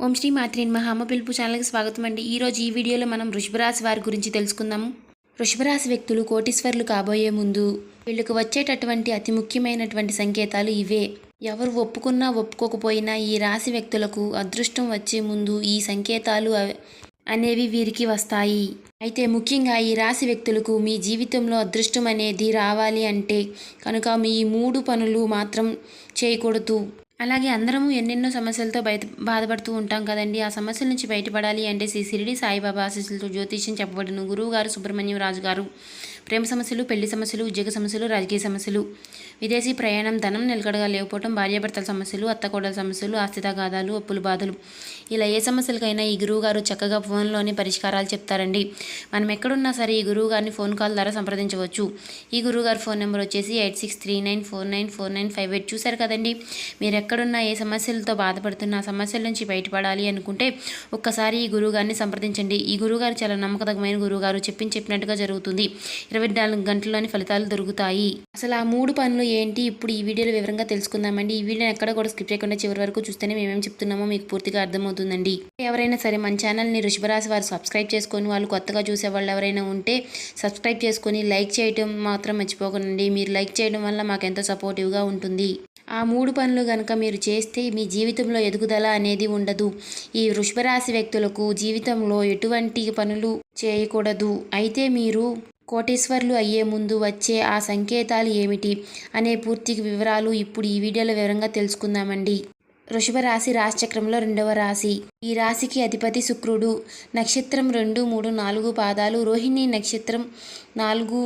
ఓం శ్రీ మాత్రే నమః. అమ్మ పిలుపు ఛానల్కి స్వాగతం అండి. ఈరోజు ఈ వీడియోలో మనం వృషభ రాశి వారి గురించి తెలుసుకుందాము. వృషభ రాశి వ్యక్తులు కోటీశ్వరులు కాబోయే ముందు వీళ్ళకు వచ్చేటటువంటి అతి ముఖ్యమైనటువంటి సంకేతాలు ఇవే. ఎవరు ఒప్పుకున్నా ఒప్పుకోకపోయినా ఈ రాశి వ్యక్తులకు అదృష్టం వచ్చే ముందు ఈ సంకేతాలు అనేవి వీరికి వస్తాయి. అయితే ముఖ్యంగా ఈ రాశి వ్యక్తులకు మీ జీవితంలో అదృష్టం అనేది రావాలి అంటే కనుక మీ 3 పనులు మాత్రం చేయకూడదు. అలాగే అందరము ఎన్నెన్నో సమస్యలతో బాధపడుతూ ఉంటాం కదండి. ఆ సమస్యల నుంచి బయటపడాలి అంటే శ్రీ షిరిడి సాయిబాబా ఆశీస్సులతో జ్యోతిష్యం చెప్పబడిన గురువు గారు సుబ్రహ్మణ్యం రాజు గారు ప్రేమ సమస్యలు, పెళ్లి సమస్యలు, ఉద్యోగ సమస్యలు, రాజకీయ సమస్యలు, విదేశీ ప్రయాణం, ధనం నిలకడగా లేకపోవడం, భార్యాభర్తల సమస్యలు, అత్తకోడల సమస్యలు, ఆస్తి తగాదాలు, అప్పుల బాధలు, ఇలా ఏ సమస్యలకైనా ఈ గురువు గారు చక్కగా ఫోన్లోనే పరిష్కారాలు చెప్తారండి. మనం ఎక్కడున్నా సరే ఈ గురువు గారిని ఫోన్ కాల్ ద్వారా సంప్రదించవచ్చు. ఈ గురువు గారి ఫోన్ నెంబర్ వచ్చేసి 8639494958. చూశారు కదండి. మీరు ఎక్కడున్నా ఏ సమస్యలతో బాధపడుతున్నా ఆ సమస్యల నుంచి బయటపడాలి అనుకుంటే ఒక్కసారి ఈ గురువు గారిని సంప్రదించండి. ఈ గురువుగారు చాలా నమ్మకతగమైన గురువుగారు. చెప్పినట్టుగా జరుగుతుంది. 24 గంటల్లోని ఫలితాలు దొరుకుతాయి. అసలు ఆ 3 పనులు ఏంటి ఇప్పుడు ఈ వీడియోలో వివరంగా తెలుసుకుందామండి. ఈ వీడియోని ఎక్కడ కూడా స్కిప్ చేయకుండా చివరి వరకు చూస్తేనే మేమేం చెప్తున్నామో మీకు పూర్తిగా అర్థమవుతుందండి. ఎవరైనా సరే మన ఛానల్ని వృషభ రాశి వారు సబ్స్క్రైబ్ చేసుకొని వాళ్ళు కొత్తగా చూసే వాళ్ళు ఎవరైనా ఉంటే సబ్స్క్రైబ్ చేసుకొని లైక్ చేయడం మాత్రం మర్చిపోకండి. మీరు లైక్ చేయడం వల్ల మాకెంతో సపోర్టివ్గా ఉంటుంది. ఆ 3 పనులు కనుక మీరు చేస్తే మీ జీవితంలో ఎదుగుదల అనేది ఉండదు. ఈ వృషభ రాశి వ్యక్తులకు జీవితంలో ఎటువంటి పనులు చేయకూడదు. అయితే మీరు కోటీశ్వర్లు అయ్యే ముందు వచ్చే ఆ సంకేతాలు ఏమిటి అనే పూర్తి వివరాలు ఇప్పుడు ఈ వీడియోలో వివరంగా తెలుసుకుందామండి. వృషభ రాశి రాశిచక్రంలో 2వ రాశి. ఈ రాశికి అధిపతి శుక్రుడు. నక్షత్రం 2, 3, 4 పాదాలు, రోహిణి నక్షత్రం 4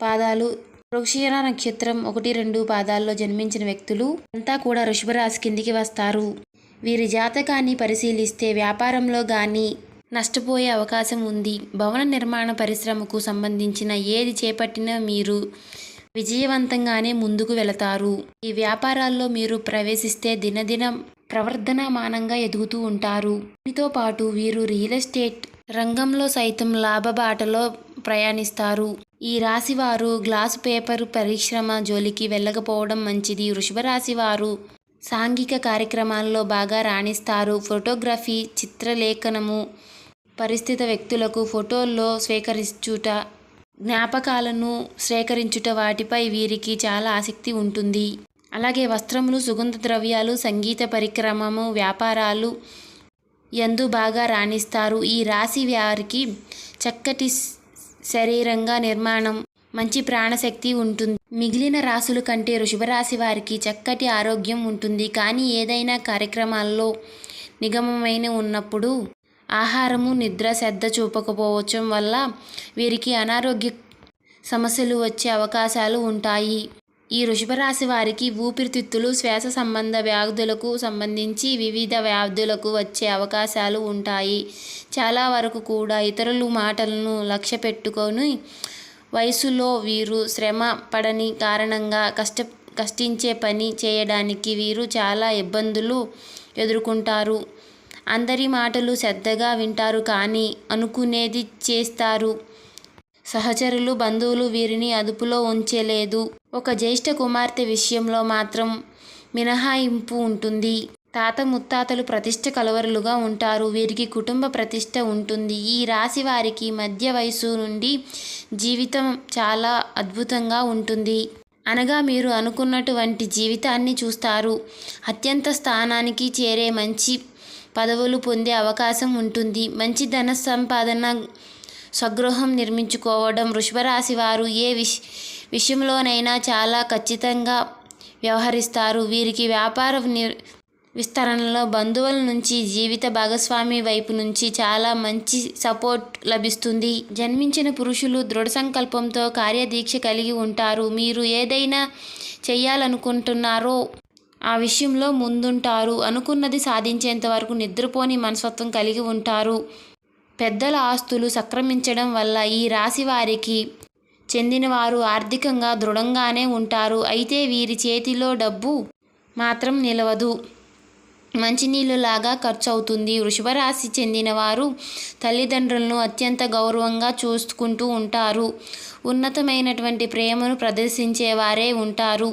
పాదాలు, మృగశిర నక్షత్రం 1, 2 పాదాల్లో జన్మించిన వ్యక్తులు అంతా కూడా వృషభ రాశి కిందికి వస్తారు. వీరి జాతకాన్ని పరిశీలిస్తే వ్యాపారంలో కానీ నష్టపోయే అవకాశం ఉంది. భవన నిర్మాణ పరిశ్రమకు సంబంధించిన ఏది చేపట్టినా మీరు విజయవంతంగానే ముందుకు వెళతారు. ఈ వ్యాపారాల్లో మీరు ప్రవేశిస్తే దినదిన ప్రవర్ధనమానంగా ఎదుగుతూ ఉంటారు. దీనితో పాటు వీరు రియల్ ఎస్టేట్ రంగంలో సైతం లాభబాటలో ప్రయాణిస్తారు. ఈ రాశి వారు గ్లాసు పేపర్ పరిశ్రమ జోలికి వెళ్ళకపోవడం మంచిది. వృషభ రాశి వారు సాంఘిక కార్యక్రమాల్లో బాగా రాణిస్తారు. ఫోటోగ్రఫీ, చిత్రలేఖనము, పరిస్థిత వ్యక్తులకు ఫోటోల్లో స్వీకరించుట, జ్ఞాపకాలను సేకరించుట వాటిపై వీరికి చాలా ఆసక్తి ఉంటుంది. అలాగే వస్త్రములు, సుగంధ ద్రవ్యాలు, సంగీత పరిక్రమము, వ్యాపారాలు యందు బాగా రాణిస్తారు. ఈ రాశి వారికి చక్కటి శరీరంగా నిర్మాణం, మంచి ప్రాణశక్తి ఉంటుంది. మిగిలిన రాశుల కంటే వృషభ రాశి వారికి చక్కటి ఆరోగ్యం ఉంటుంది. కానీ ఏదైనా కార్యక్రమాల్లో నిగమమైన ఉన్నప్పుడు ఆహారము, నిద్ర శ్రద్ధ చూపకపోవడం వల్ల వీరికి అనారోగ్య సమస్యలు వచ్చే అవకాశాలు ఉంటాయి. ఈ వృషభ రాశి వారికి ఊపిరితిత్తులు, శ్వాస సంబంధ వ్యాధులకు సంబంధించి వివిధ వ్యాధులకు వచ్చే అవకాశాలు ఉంటాయి. చాలా వరకు కూడా ఇతరుల మాటలను లక్ష్య పెట్టుకొని వయసులో వీరు శ్రమ పడని కారణంగా కష్టించే పని చేయడానికి వీరు చాలా ఇబ్బందులు ఎదుర్కొంటారు. అందరి మాటలు శ్రద్ధగా వింటారు కానీ అనుకునేది చేస్తారు. సహచరులు, బంధువులు వీరిని అదుపులో ఉంచలేదు. ఒక జ్యేష్ఠ కుమార్తె విషయంలో మాత్రం మినహాయింపు ఉంటుంది. తాత ముత్తాతలు ప్రతిష్ట కలవరులుగా ఉంటారు. వీరికి కుటుంబ ప్రతిష్ట ఉంటుంది. ఈ రాశి వారికి మధ్య వయసు నుండి జీవితం చాలా అద్భుతంగా ఉంటుంది. అనగా మీరు అనుకున్నటువంటి జీవితాన్ని చూస్తారు. అత్యంత స్థానానికి చేరే మంచి పదవులు పొందే అవకాశం ఉంటుంది. మంచి ధన సంపాదన, స్వగృహం నిర్మించుకోవడం. వృషభ రాశి వారు ఏ విషయంలోనైనా చాలా ఖచ్చితంగా వ్యవహరిస్తారు. వీరికి వ్యాపార విస్తరణలో బంధువుల నుంచి, జీవిత భాగస్వామి వైపు నుంచి చాలా మంచి సపోర్ట్ లభిస్తుంది. జన్మించిన పురుషులు దృఢ సంకల్పంతో కార్యదీక్ష కలిగి ఉంటారు. మీరు ఏదైనా చేయాలనుకుంటున్నారో ఆ విషయంలో ముందుంటారు. అనుకున్నది సాధించేంత వరకు నిద్రపోని మనస్తత్వం కలిగి ఉంటారు. పెద్దల ఆస్తులు సంక్రమించడం వల్ల ఈ రాశి వారికి చెందినవారు ఆర్థికంగా దృఢంగానే ఉంటారు. అయితే వీరి చేతిలో డబ్బు మాత్రం నిలవదు. మంచినీళ్ళలాగా ఖర్చు అవుతుంది. వృషభ రాశి చెందిన వారు తల్లిదండ్రులను అత్యంత గౌరవంగా చూసుకుంటూ ఉంటారు. ఉన్నతమైనటువంటి ప్రేమను ప్రదర్శించేవారే ఉంటారు.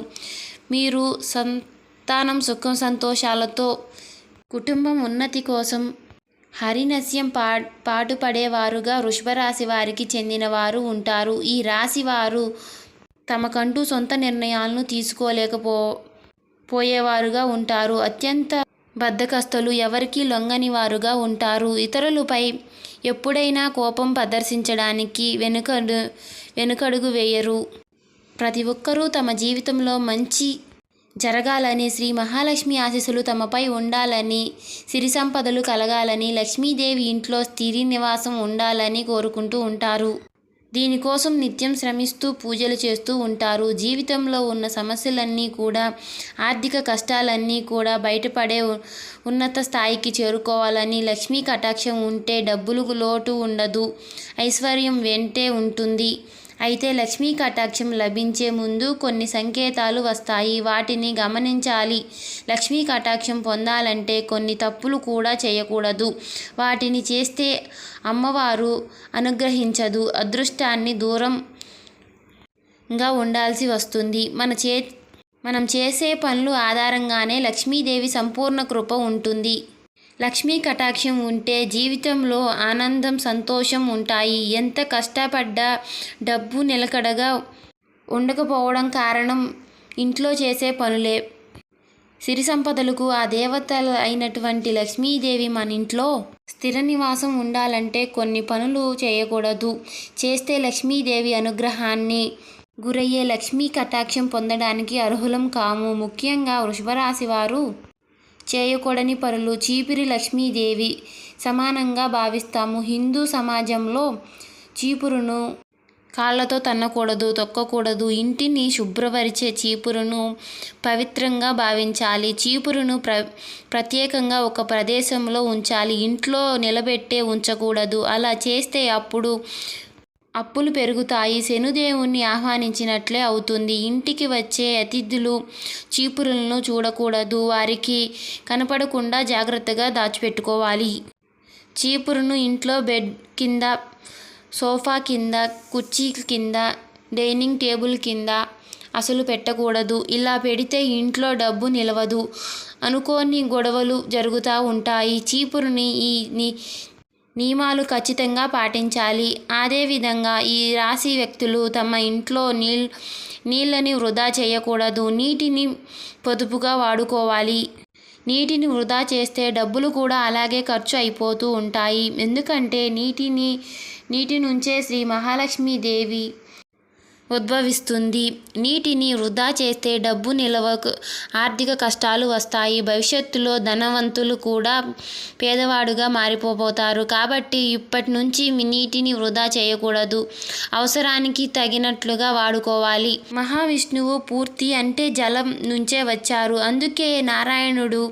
మీరు సంతానం సుఖ సంతోషాలతో కుటుంబం ఉన్నతి కోసం హరినస్యం పాటుపడేవారుగా వృషభ రాశి వారికి చెందిన వారు ఉంటారు. ఈ రాశి వారు తమకంటూ సొంత నిర్ణయాలను పోయేవారుగా ఉంటారు. అత్యంత బద్ధకస్తులు, ఎవరికీ లొంగని వారుగా ఉంటారు. ఇతరులపై ఎప్పుడైనా కోపం ప్రదర్శించడానికి వెనుకడుగు వేయరు. ప్రతి ఒక్కరూ తమ జీవితంలో మంచి జరగాలని, శ్రీ మహాలక్ష్మి ఆశీస్సులు తమపై ఉండాలని, సిరి సంపదలు కలగాలని, లక్ష్మీదేవి ఇంట్లో స్థిర నివాసం ఉండాలని కోరుకుంటూ ఉంటారు. దీనికోసం నిత్యం శ్రమిస్తూ పూజలు చేస్తూ ఉంటారు. జీవితంలో ఉన్న సమస్యలన్నీ కూడా, ఆర్థిక కష్టాలన్నీ కూడా బయటపడే ఉన్నత స్థాయికి చేరుకోవాలని, లక్ష్మీ కటాక్షం ఉంటే డబ్బులకు లోటు ఉండదు, ఐశ్వర్యం వెంటే ఉంటుంది. అయితే లక్ష్మీ కటాక్షం లభించే ముందు కొన్ని సంకేతాలు వస్తాయి, వాటిని గమనించాలి. లక్ష్మీ కటాక్షం పొందాలంటే కొన్ని తప్పులు కూడా చేయకూడదు. వాటిని చేస్తే అమ్మవారు అనుగ్రహించదు, అదృష్టాన్ని దూరంగా ఉండాల్సి వస్తుంది. మనం చేసే పనులు ఆధారంగానే లక్ష్మీదేవి సంపూర్ణ కృప ఉంటుంది. లక్ష్మీ కటాక్షం ఉంటే జీవితంలో ఆనందం, సంతోషం ఉంటాయి. ఎంత కష్టపడ్డా డబ్బు నిలకడగా ఉండకపోవడం కారణం ఇంట్లో చేసే పనులే. సిరి సంపదలకు ఆ దేవత అయినటువంటి లక్ష్మీదేవి మన ఇంట్లో స్థిర నివాసం ఉండాలంటే కొన్ని పనులు చేయకూడదు. చేస్తే లక్ష్మీదేవి అనుగ్రహాన్ని గురయ్యే లక్ష్మీ కటాక్షం పొందడానికి అర్హులం కాము. ముఖ్యంగా వృషభరాశి వారు చేయకూడని పనులు. చీపిరి లక్ష్మీదేవి సమానంగా భావిస్తాము. హిందూ సమాజంలో చీపురును కాళ్ళతో తన్నకూడదు, తొక్కకూడదు. ఇంటిని శుభ్రపరిచే చీపురును పవిత్రంగా భావించాలి. చీపురును ప్రత్యేకంగా ఒక ప్రదేశంలో ఉంచాలి, ఇంట్లో నిలబెట్టే ఉంచకూడదు. అలా చేస్తే అప్పులు పెరుగుతాయి, శనుదేవుణ్ణి ఆహ్వానించినట్లే అవుతుంది. ఇంటికి వచ్చే అతిథులు చీపురులను చూడకూడదు, వారికి కనపడకుండా జాగ్రత్తగా దాచిపెట్టుకోవాలి. చీపురును ఇంట్లో బెడ్ కింద, సోఫా కింద, కుర్చీ కింద, డైనింగ్ టేబుల్ కింద అసలు పెట్టకూడదు. ఇలా పెడితే ఇంట్లో డబ్బు నిలవదు, అనుకోని గొడవలు జరుగుతూ ఉంటాయి. చీపురుని నియమాలు ఖచ్చితంగా పాటించాలి. అదేవిధంగా ఈ రాశి వ్యక్తులు తమ ఇంట్లో నీళ్ళని వృధా చేయకూడదు, నీటిని పొదుపుగా వాడుకోవాలి. నీటిని వృధా చేస్తే డబ్బులు కూడా అలాగే ఖర్చు అయిపోతూ ఉంటాయి. ఎందుకంటే నీటి నుంచే శ్రీ మహాలక్ష్మీదేవి ఉద్భవిస్తుంది. నీటిని వృధా చేస్తే డబ్బు నిలవకు, ఆర్థిక కష్టాలు వస్తాయి. భవిష్యత్తులో ధనవంతులు కూడా పేదవాడుగా మారిపోతారు. కాబట్టి ఇప్పటి నుంచి నీటిని వృధా చేయకూడదు, అవసరానికి తగినట్లుగా వాడుకోవాలి. మహావిష్ణువు పూర్తి అంటే జలం నుంచే వచ్చారు, అందుకే నారాయణుడు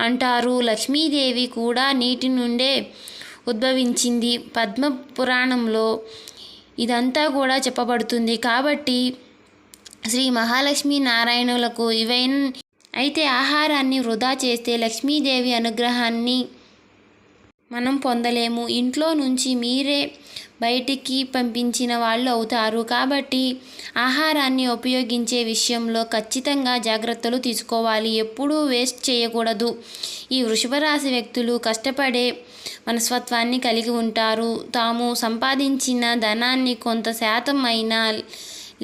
అంటారు. లక్ష్మీదేవి కూడా నీటి నుండే ఉద్భవించింది. పద్మ పురాణంలో ఇదంతా కూడా చెప్పబడుతుంది. కాబట్టి శ్రీ మహాలక్ష్మీ నారాయణులకు అయితే ఆహారాన్ని వృధా చేస్తే లక్ష్మీదేవి అనుగ్రహాన్ని మనం పొందలేము. ఇంట్లో నుంచి మీరే బయటికి పంపించిన వాళ్ళు అవుతారు. కాబట్టి ఆహారాన్ని ఉపయోగించే విషయంలో ఖచ్చితంగా జాగ్రత్తలు తీసుకోవాలి, ఎప్పుడూ వేస్ట్ చేయకూడదు. ఈ వృషభ రాశి వ్యక్తులు కష్టపడే మనస్తత్వాన్ని కలిగి ఉంటారు. తాము సంపాదించిన ధనాన్ని కొంత శాతం అయినా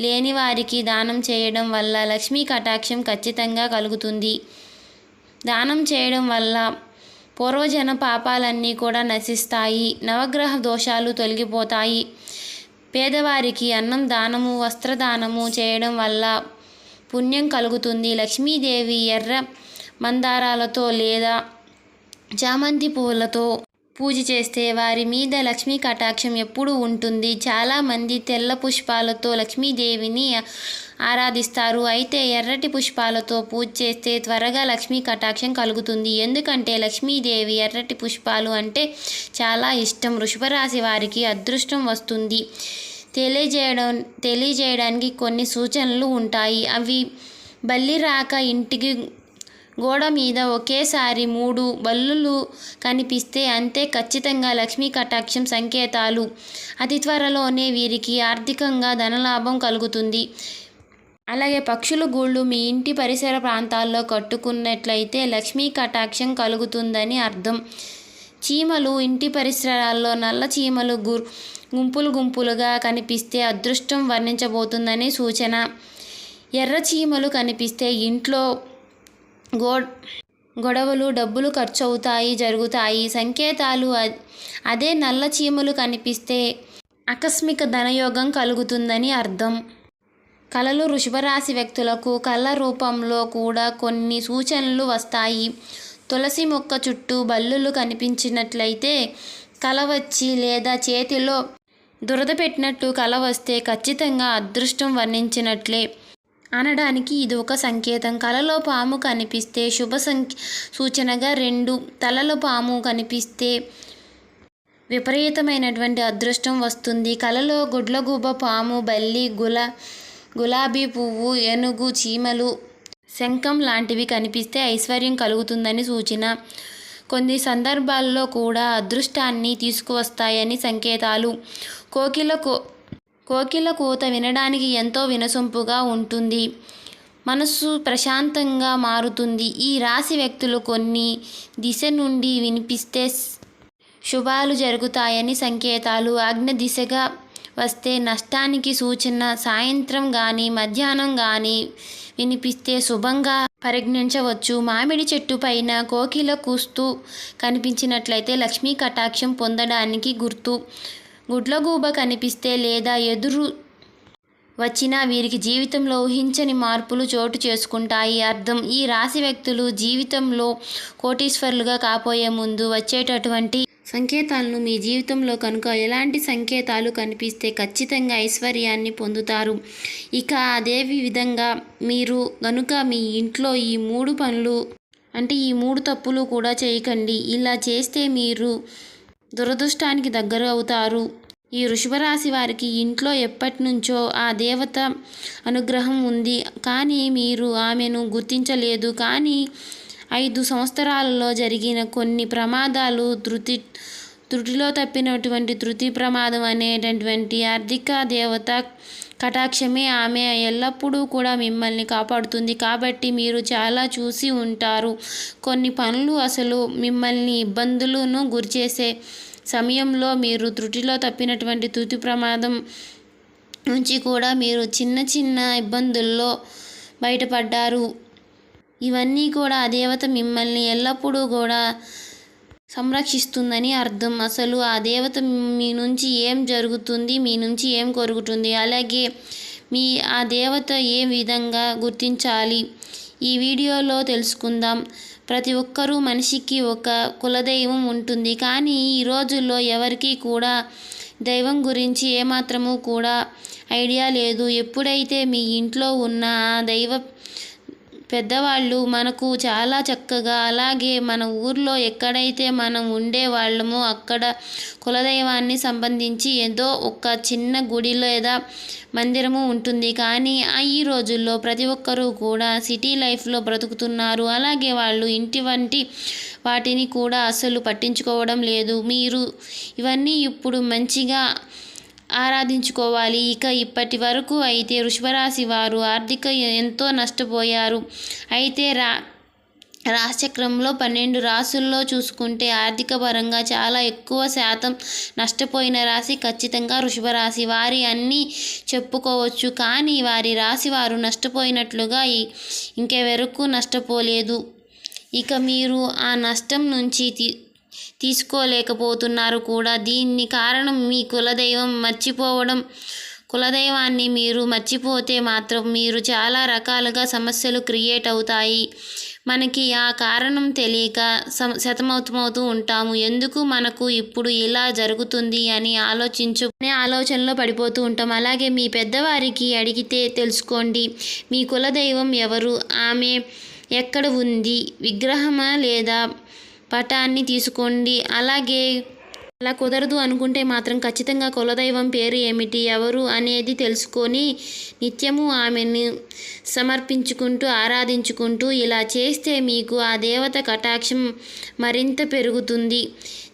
లేని వారికి దానం చేయడం వల్ల లక్ష్మీ కటాక్షం ఖచ్చితంగా కలుగుతుంది. దానం చేయడం వల్ల పూర్వజన పాపాలన్నీ కూడా నశిస్తాయి, నవగ్రహ దోషాలు తొలగిపోతాయి. పేదవారికి అన్నం దానము, వస్త్రదానము చేయడం వల్ల పుణ్యం కలుగుతుంది. లక్ష్మీదేవి ఎర్ర మందారాలతో లేదా చామంతి పూలతో పూజ చేస్తే వారి మీద లక్ష్మీ కటాక్షం ఎప్పుడూ ఉంటుంది. చాలామంది తెల్ల పుష్పాలతో లక్ష్మీదేవిని ఆరాధిస్తారు. అయితే ఎర్రటి పుష్పాలతో పూజ చేస్తే త్వరగా లక్ష్మీ కటాక్షం కలుగుతుంది. ఎందుకంటే లక్ష్మీదేవి ఎర్రటి పుష్పాలు అంటే చాలా ఇష్టం. వృషభరాశి వారికి అదృష్టం వస్తుంది తెలియజేయడానికి కొన్ని సూచనలు ఉంటాయి. అవి బల్లి రాక ఇంటికి గోడ మీద ఒకేసారి 3 బల్లులు కనిపిస్తే అంతే ఖచ్చితంగా లక్ష్మీ కటాక్షం సంకేతాలు. అతి త్వరలోనే వీరికి ఆర్థికంగా ధనలాభం కలుగుతుంది. అలాగే పక్షుల గూళ్ళు మీ ఇంటి పరిసర ప్రాంతాల్లో కట్టుకున్నట్లయితే లక్ష్మీ కటాక్షం కలుగుతుందని అర్థం. చీమలు ఇంటి పరిసరాల్లో నల్ల చీమలు గుంపులుగా కనిపిస్తే అదృష్టం వర్ణించబోతుందని సూచన. ఎర్ర చీమలు కనిపిస్తే ఇంట్లో గొడవలు, డబ్బులు ఖర్చవుతాయి జరుగుతాయి సంకేతాలు. అదే నల్ల చీమలు కనిపిస్తే ఆకస్మిక ధనయోగం కలుగుతుందని అర్థం. కళలు వృషభరాశి వ్యక్తులకు కళ రూపంలో కూడా కొన్ని సూచనలు వస్తాయి. తులసి మొక్క చుట్టూ బల్లులు కనిపించినట్లయితే కల వచ్చి, లేదా చేతిలో దురద పెట్టినట్టు కల వస్తే ఖచ్చితంగా అదృష్టం వర్ణించినట్లే అనడానికి ఇది ఒక సంకేతం. కలలో పాము కనిపిస్తే శుభ సూచనగా. 2 తలల పాము కనిపిస్తే విపరీతమైనటువంటి అదృష్టం వస్తుంది. కలలో గుడ్లగూబ, పాము, బల్లి, గులాబీ పువ్వు, ఏనుగు, చీమలు, శంఖం లాంటివి కనిపిస్తే ఐశ్వర్యం కలుగుతుందని సూచన. కొన్ని సందర్భాల్లో కూడా అదృష్టాన్ని తీసుకువస్తాయని సంకేతాలు. కోకిల కూత వినడానికి ఎంతో వినసొంపుగా ఉంటుంది. మనసు ప్రశాంతంగా మారుతుంది. ఈ రాశి వ్యక్తులు కొన్ని దిశ నుండి వినిపిస్తే శుభాలు జరుగుతాయని సంకేతాలు. ఆగ్నేయ దిశగా వస్తే నష్టానికి సూచన. సాయంత్రం కానీ మధ్యాహ్నం కానీ వినిపిస్తే శుభంగా పరిగణించవచ్చు. మామిడి చెట్టు పైన కోకిల కూస్తూ కనిపించినట్లయితే లక్ష్మీ కటాక్షం పొందడానికి గుర్తు. గుడ్లగూబ కనిపిస్తే లేదా ఎదురు వచ్చినా వీరికి జీవితంలో ఊహించని మార్పులు చోటు చేసుకుంటాయి అర్థం. ఈ రాశి వ్యక్తులు జీవితంలో కోటీశ్వరులుగా కాపోయే ముందు వచ్చేటటువంటి సంకేతాలను మీ జీవితంలో కనుక ఎలాంటి సంకేతాలు కనిపిస్తే ఖచ్చితంగా ఐశ్వర్యాన్ని పొందుతారు. ఇక అదే విధంగా మీరు కనుక మీ ఇంట్లో ఈ 3 పనులు అంటే ఈ 3 తప్పులు కూడా చేయకండి. ఇలా చేస్తే మీరు దురదృష్టానికి దగ్గర అవుతారు. ఈ వృషభరాశి వారికి ఇంట్లో ఎప్పటి నుంచో ఆ దేవత అనుగ్రహం ఉంది, కానీ మీరు ఆమెను గుర్తించలేదు. కానీ 5 సంవత్సరాలలో జరిగిన కొన్ని ప్రమాదాలు, త్రుటిలో తప్పినటువంటి త్రుటి ప్రమాదం అనేటటువంటి ఆర్థిక దేవత కటాక్షమే ఆమె ఎల్లప్పుడూ కూడా మిమ్మల్ని కాపాడుతుంది. కాబట్టి మీరు చాలా చూసి ఉంటారు. కొన్ని పనులు అసలు మిమ్మల్ని ఇబ్బందులను గురిచేసే సమయంలో మీరు త్రుటిలో తప్పినటువంటి త్రుటి ప్రమాదం నుంచి కూడా మీరు చిన్న ఇబ్బందుల్లో బయటపడ్డారు. ఇవన్నీ కూడా ఆ దేవత మిమ్మల్ని ఎల్లప్పుడూ కూడా సంరక్షిస్తుందని అర్థం. అసలు ఆ దేవత మీ నుంచి ఏం జరుగుతుంది, మీ నుంచి ఏం కోరుకుంటుంది, అలాగే ఆ దేవత ఏ విధంగా గుర్తించాలి ఈ వీడియోలో తెలుసుకుందాం. ప్రతి ఒక్కరూ మనిషికి ఒక కులదైవం ఉంటుంది, కానీ ఈ రోజుల్లో ఎవరికీ కూడా దైవం గురించి ఏమాత్రము కూడా ఐడియా లేదు. ఎప్పుడైతే మీ ఇంట్లో ఉన్న ఆ దైవ పెద్దవాళ్ళు మనకు చాలా చక్కగా, అలాగే మన ఊర్లో ఎక్కడైతే మనం ఉండేవాళ్ళమో అక్కడ కులదైవాన్ని సంబంధించి ఏదో ఒక చిన్న గుడి లేదా మందిరము ఉంటుంది. కానీ ఈ రోజుల్లో ప్రతి ఒక్కరూ కూడా సిటీ లైఫ్లో బ్రతుకుతున్నారు. అలాగే వాళ్ళు ఇంటి వంటి వాటిని కూడా అసలు పట్టించుకోవడం లేదు. మీరు ఇవన్నీ ఇప్పుడు మంచిగా ఆరాధించుకోవాలి. ఇక ఇప్పటి వరకు అయితే వృషభరాశి వారు ఆర్థిక ఎంతో నష్టపోయారు. అయితే రాశిచక్రంలో 12 రాశుల్లో చూసుకుంటే ఆర్థిక పరంగా చాలా ఎక్కువ శాతం నష్టపోయిన రాశి ఖచ్చితంగా వృషభరాశి వారి అన్నీ చెప్పుకోవచ్చు. కానీ వారి రాశి వారు నష్టపోయినట్లుగా ఇంకెవరకు నష్టపోలేదు. ఇక మీరు ఆ నష్టం నుంచి తీసుకోలేకపోతున్నారు కూడా. దీన్ని కారణం మీ కులదైవం మర్చిపోవడం. కులదైవాన్ని మీరు మర్చిపోతే మాత్రం మీరు చాలా రకాలుగా సమస్యలు క్రియేట్ అవుతాయి. మనకి ఆ కారణం తెలియక సతమతమవుతూ ఉంటాము. ఎందుకు మనకు ఇప్పుడు ఇలా జరుగుతుంది అని ఆలోచనలో పడిపోతూ ఉంటాం. అలాగే మీ పెద్దవారికి అడిగితే తెలుసుకోండి మీ కులదైవం ఎవరు, ఆమె ఎక్కడ ఉంది, విగ్రహమా లేదా పటాన్ని తీసుకోండి. అలాగే అలా కుదరదు అనుకుంటే మాత్రం ఖచ్చితంగా కులదైవం పేరు ఏమిటి, ఎవరు అనేది తెలుసుకొని నిత్యము ఆమెను సమర్పించుకుంటూ ఆరాధించుకుంటూ ఇలా చేస్తే మీకు ఆ దేవత కటాక్షం మరింత పెరుగుతుంది.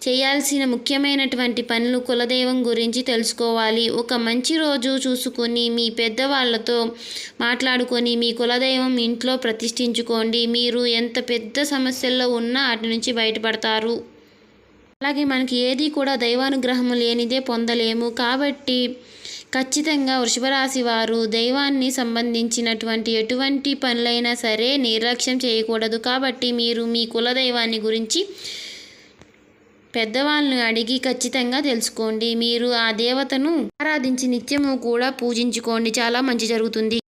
చేయాల్సిన ముఖ్యమైనటువంటి పనులు కులదైవం గురించి తెలుసుకోవాలి. ఒక మంచి రోజు చూసుకొని మీ పెద్దవాళ్ళతో మాట్లాడుకొని మీ కులదైవం ఇంట్లో ప్రతిష్ఠించుకోండి. మీరు ఎంత పెద్ద సమస్యల్లో ఉన్నా వాటి నుంచి బయటపడతారు. అలాగే మనకి ఏది కూడా దైవానుగ్రహం లేనిదే పొందలేము. కాబట్టి ఖచ్చితంగా వృషభరాశి వారు దైవాన్ని సంబంధించినటువంటి ఎటువంటి పనులైనా సరే నిర్లక్ష్యం చేయకూడదు. కాబట్టి మీరు మీ కులదైవాన్ని గురించి పెద్దవాళ్ళను అడిగి ఖచ్చితంగా తెలుసుకోండి. మీరు ఆ దేవతను ఆరాధించి నిత్యము కూడా పూజించుకోండి. చాలా మంచి జరుగుతుంది.